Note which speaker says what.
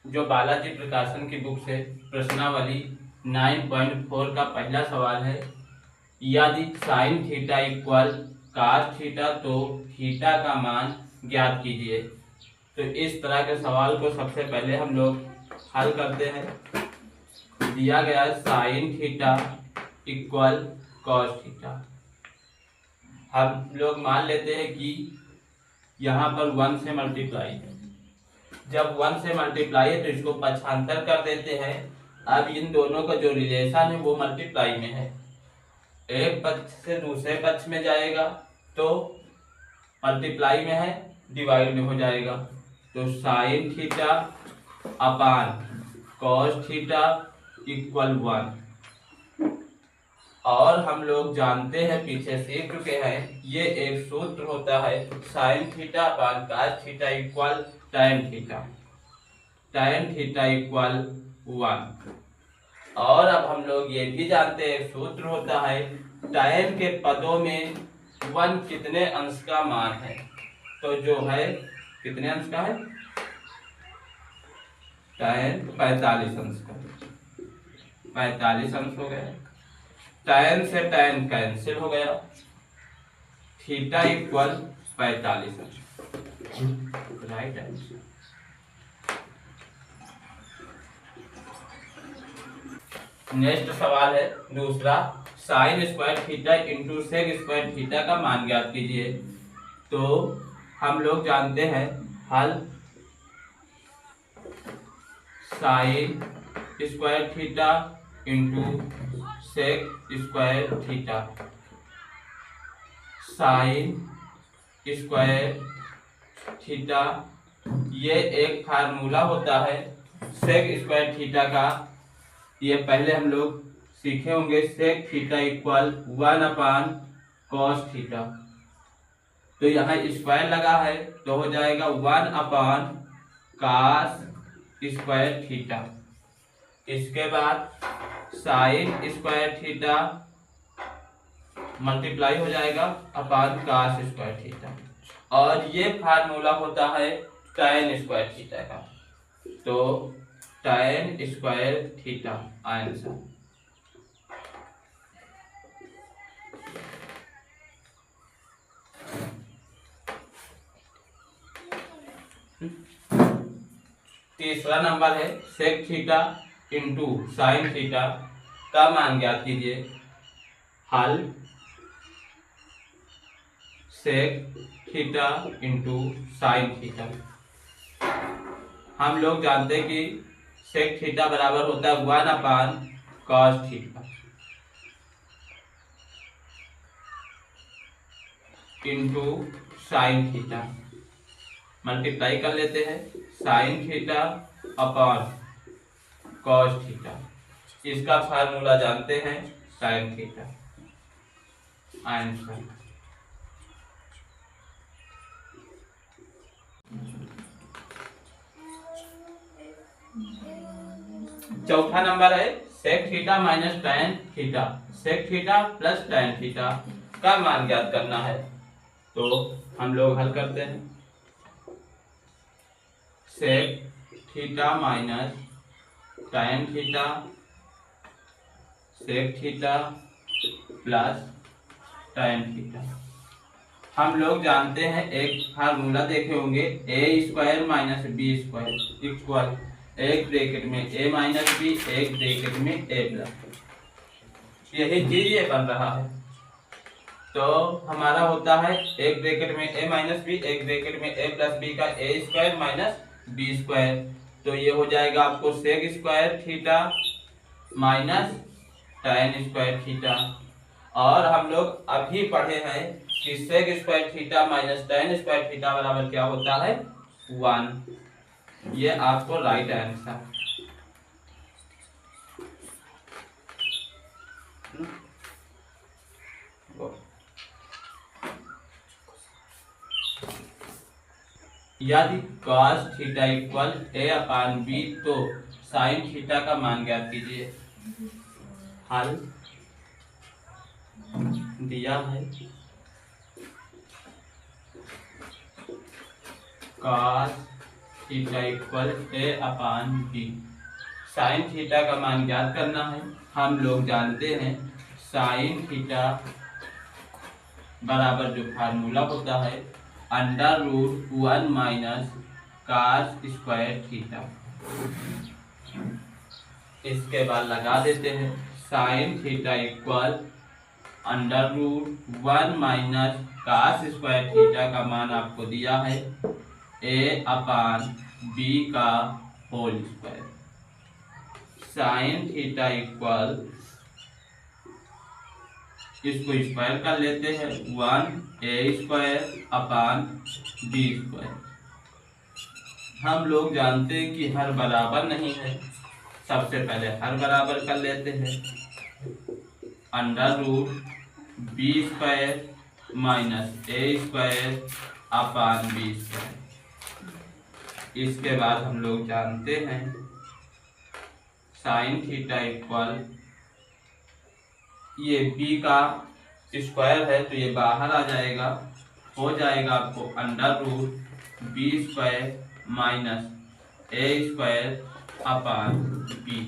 Speaker 1: जो बालाजी प्रकाशन की बुक से प्रश्नावली 9.4 का पहला सवाल है। यदि sine theta equal cos theta तो थीटा का मान ज्ञात कीजिए। तो इस तरह के सवाल को सबसे पहले हम लोग हल करते हैं। दिया गया sign theta equal cos theta. हम लोग मान लेते हैं कि यहाँ पर 1 से मल्टीप्लाई है। जब 1 से मल्टीप्लाई है तो इसको पक्षांतर कर देते हैं। अब इन दोनों का जो रिलेशन है वो मल्टीप्लाई में है, एक पक्ष से दूसरे पक्ष में जाएगा तो मल्टीप्लाई में है, डिवाइड में हो जाएगा। तो sine theta upon cos theta equal 1। और हम लोग जानते हैं, पीछे सीख चुके हैं, ये एक सूत्र होता है sine theta upon cos theta equal tan theta. tan theta equal 1। और अब हम लोग ये भी जानते हैं, सूत्र होता है tan के पदों में 1 कितने अंश का मान है। तो जो है कितने अंश का है, tan 45 अंश का, 45 अंश हो गया। tan से tan कैंसिल हो गया, थीटा इक्वल 45 अंश, राइट आंसर। नेक्स्ट सवाल है दूसरा, sine square theta into sec square theta का मान ज्ञात कीजिए। तो हम लोग जानते हैं हल, sine square theta into sec square theta. Sine square theta ये एक फार्मूला होता है सेक स्क्वायर थीटा का, ये पहले हम लोग सीखे होंगे। Sec theta equal 1 upon cos theta. तो यहाँ स्क्वायर लगा है तो हो जाएगा 1 अपान कास स्क्वायर थीटा। इसके बाद साइन स्क्वायर थीटा मल्टीप्लाई हो जाएगा अपान कास स्क्वायर थीटा। और ये फार्मूला होता है tan स्क्वायर थीटा का। तो tan स्क्वायर थीटा आंसर। तीसरा नंबर है sec theta into sine theta का मान ज्ञात कीजिए। हल, sec theta into sine theta. हम लोग जानते हैं कि सेक थीटा बराबर होता है 1 upon cos theta into sine theta. Multiply कर लेते हैं, sine theta upon cos theta. इसका फार्मूला जानते हैं साइन थीटा आंसर। चौथा नंबर है sec theta minus tan theta. Sec theta plus tan theta का मान ज्ञात करना है। तो हम लोग हल करते हैं, sec theta minus tan theta, sec theta plus tan theta. हम लोग जानते हैं, एक फार्मूला देखे होंगे, A square minus B square equal एक ब्रैकेट में a माइनस बी, एक ब्रैकेट में a प्लस। यही चीज ये बन रहा है। तो हमारा होता है एक ब्रैकेट में a माइनस बी, एक ब्रैकेट में a प्लस बी का a square minus B square. तो ये हो जाएगा आपको sec square theta minus tan square theta. और हम लोग अभी पढ़े हैं कि sec square theta minus tan square theta बराबर क्या होता है, 1। ये आपको राइट आंसर। यदि cos theta equal a upon b तो साइन थीटा का मान ज्ञात कीजिए। हल दिया है, cos थीटा इक्वल ए अपान बी। साइन थीटा का मान ज्ञात करना है। हम लोग जानते हैं साइन थीटा बराबर जो फार्मूला होता है √1 माइनस cos स्क्वायर थीटा। इसके बाद लगा देते हैं sine theta equal √1 minus cos square theta का मान आपको दिया है ए अपान बी का whole square. Sine theta equal, इसको स्क्वायर कर लेते हैं 1 स्क्वायर अपान बी स्क्वायर। हम लोग जानते हैं कि हर बराबर नहीं है, सबसे पहले हर बराबर कर लेते हैं √b स्क्वायर माइनस ए स्क्वायर अपान बी स्क्वायर। इसके बाद हम लोग जानते हैं साइन थीटा इक्वल, ये b का स्क्वायर है तो ये बाहर आ जाएगा, हो जाएगा आपको √b स्क्वायर माइनस ए स्क्वायर अपान बी।